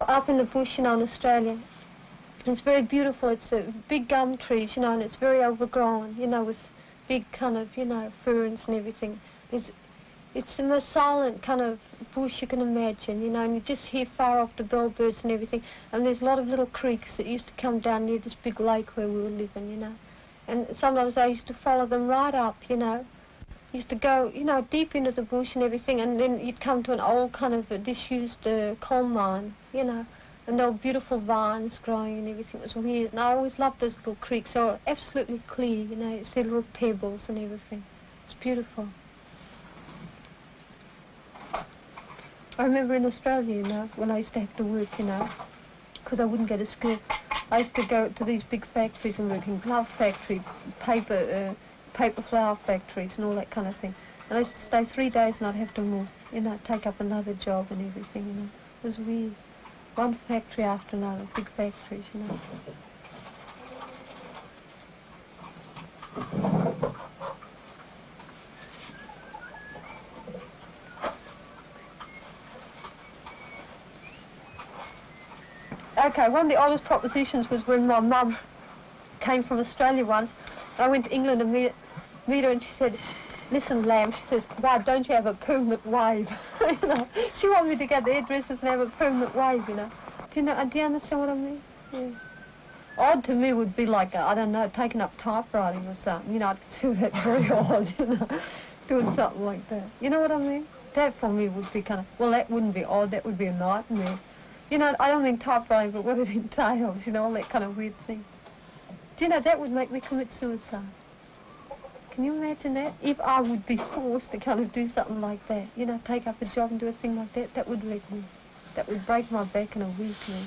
up in the bush, you know, in Australia. It's very beautiful. It's big gum trees, you know, and it's very overgrown, you know, with big kind of, you know, ferns and everything. It's the most silent kind of bush you can imagine, you know, and you just hear far off the bellbirds and everything. And there's a lot of little creeks that used to come down near this big lake where we were living, you know. And sometimes I used to follow them right up, you know. Used to go, you know, deep into the bush and everything, and then you'd come to an old kind of disused coal mine, you know. And there were beautiful vines growing and everything. It was weird. And I always loved those little creeks. They were absolutely clear, you know. You see little pebbles and everything. It's beautiful. I remember in Australia, you know, when I used to have to work, you know, because I wouldn't go to school. I used to go to these big factories and work in glove factory, paper flower factories and all that kind of thing. And I used to stay 3 days and I'd have to move, you know, take up another job and everything, you know. It was weird. One factory after another, big factories, you know. Okay, one of the oldest propositions was when my mum came from Australia once. I went to England to meet her, and she said, "Listen, lamb," she says, "why don't you have a permanent wave?" You know, she wanted me to go to the hairdressers and have a permanent wave, you know. Do you understand what I mean? Yeah. Odd to me would be like, I don't know, taking up typewriting or something. You know, I'd consider that very odd, you know, doing something like that. You know what I mean? That for me would be kind of, well, that wouldn't be odd, that would be a nightmare. You know, I don't mean typewriting, but what it entails, you know, all that kind of weird thing. Do you know, that would make me commit suicide. Can you imagine that? If I would be forced to kind of do something like that, you know, take up a job and do a thing like that, that would wreck me. That would break my back in a week, man.